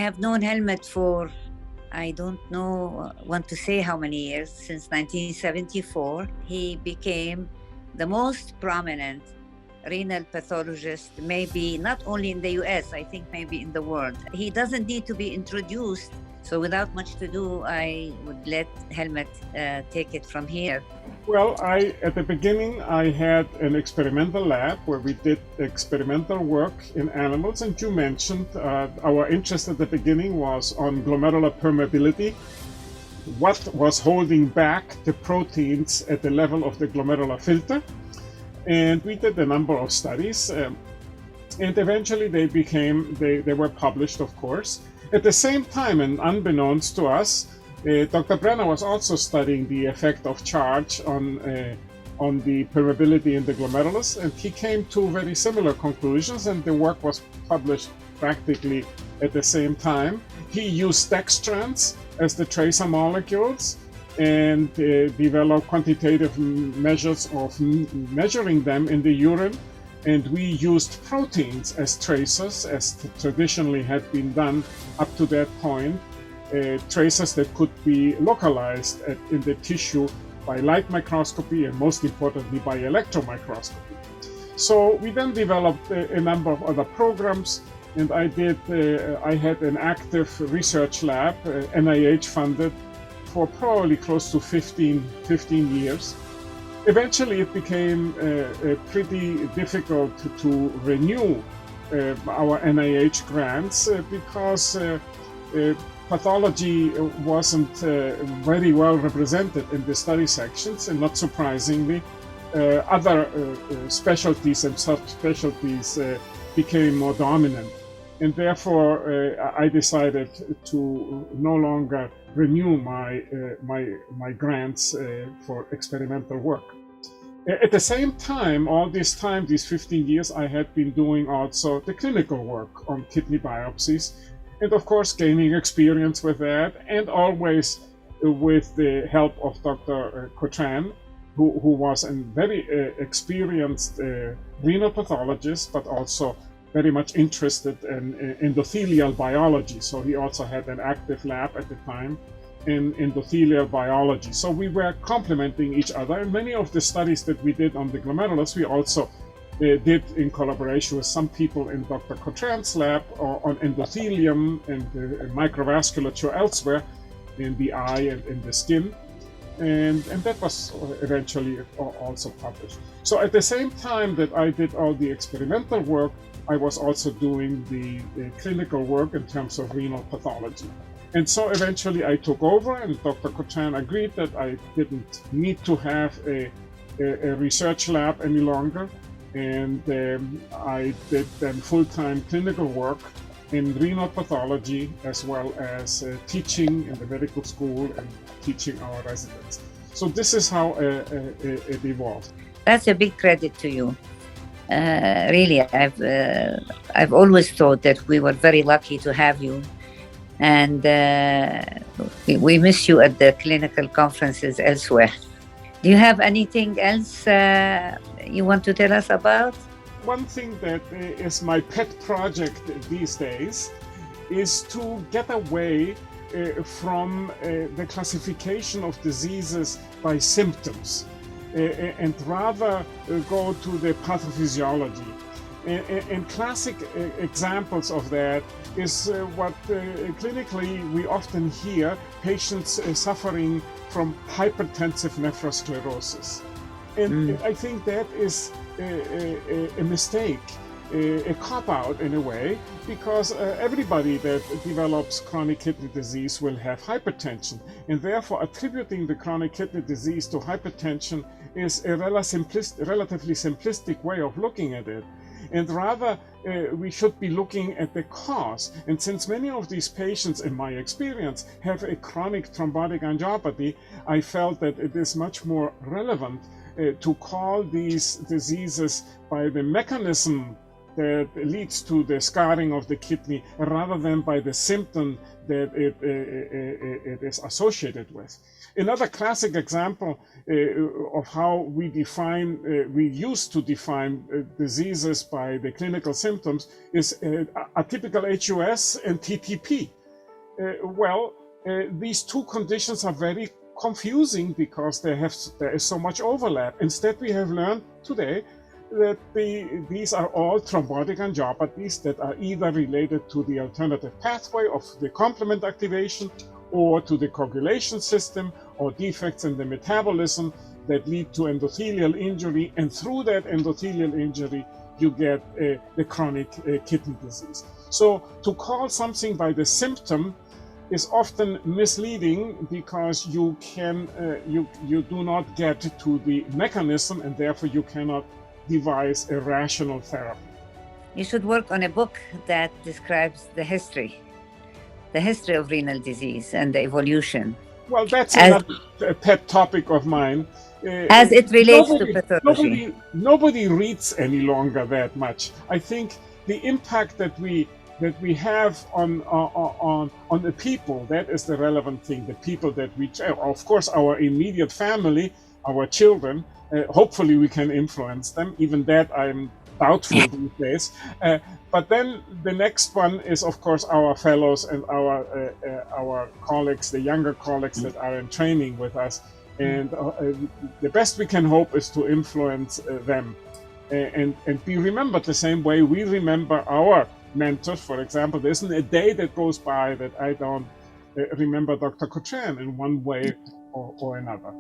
have known Helmut for, I don't know, want to say how many years, since 1974. He became the most prominent renal pathologist, maybe not only in the US, I think maybe in the world. He doesn't need to be introduced. So without much to do, I would let Helmut take it from here. Well, at the beginning, I had an experimental lab where we did experimental work in animals. And you mentioned our interest at the beginning was on glomerular permeability. What was holding back the proteins at the level of the glomerular filter? And we did a number of studies, and eventually they were published, of course. At the same time, and unbeknownst to us, Dr. Brenner was also studying the effect of charge on the permeability in the glomerulus, and he came to very similar conclusions, and the work was published practically at the same time. He used dextrans as the tracer molecules and developed quantitative measures of measuring them in the urine. And we used proteins as tracers, as traditionally had been done up to that point, tracers that could be localized in the tissue by light microscopy and most importantly by electron microscopy. So we then developed a number of other programs, and I had an active research lab, NIH funded, for probably close to 15 years. Eventually it became pretty difficult to renew our NIH grants because pathology wasn't very well represented in the study sections, and not surprisingly, other specialties and subspecialties became more dominant. And therefore, I decided to no longer renew my grants for experimental work. At the same time, all this time, these 15 years, I had been doing also the clinical work on kidney biopsies, and of course gaining experience with that, and always with the help of Dr. Cotran, who was a very experienced renal pathologist, but also very much interested in endothelial biology. So he also had an active lab at the time in endothelial biology. So we were complementing each other. And many of the studies that we did on the glomerulus, we also did in collaboration with some people in Dr. Cotran's lab on endothelium and microvasculature elsewhere in the eye and in the skin. And that was eventually also published. So at the same time that I did all the experimental work, I was also doing the clinical work in terms of renal pathology. And so eventually I took over, and Dr. Cotran agreed that I didn't need to have a research lab any longer. And I did then full-time clinical work in renal pathology, as well as teaching in the medical school and teaching our residents. So this is how it evolved. That's a big credit to you. Really, I've always thought that we were very lucky to have you, and we miss you at the clinical conferences elsewhere. Do you have anything else you want to tell us about? One thing that is my pet project these days is to get away from the classification of diseases by symptoms and rather go to the pathophysiology. And classic examples of that is what clinically we often hear patients suffering from hypertensive nephrosclerosis. And I think that is a mistake, a cop-out in a way, because everybody that develops chronic kidney disease will have hypertension, and therefore attributing the chronic kidney disease to hypertension is a relatively simplistic way of looking at it. And rather, we should be looking at the cause. And since many of these patients, in my experience, have a chronic thrombotic angiopathy, I felt that it is much more relevant to call these diseases by the mechanism that leads to the scarring of the kidney rather than by the symptom that it is associated with. Another classic example of how we used to define diseases by the clinical symptoms is atypical HUS and TTP. These two conditions are very confusing because there is so much overlap. Instead, we have learned today that these are all thrombotic angiopathies that are either related to the alternative pathway of the complement activation or to the coagulation system, or defects in the metabolism that lead to endothelial injury, and through that endothelial injury you get the chronic kidney disease. So to call something by the symptom is often misleading because you do not get to the mechanism, and therefore you cannot devise a rational therapy. You should work on a book that describes the history of renal disease and the evolution. Well, that's another pet topic of mine. As it relates to pathology. Nobody reads any longer that much. I think the impact that we have on the people, that is the relevant thing. The people that we, of course, our immediate family, our children. Hopefully, we can influence them. Even that, I'm doubtful these days. But then the next one is, of course, our fellows and our colleagues, the younger colleagues that are in training with us. And the best we can hope is to influence them and be remembered the same way we remember our mentors. For example, there isn't a day that goes by that I don't remember Dr. Cochrane in one way or another.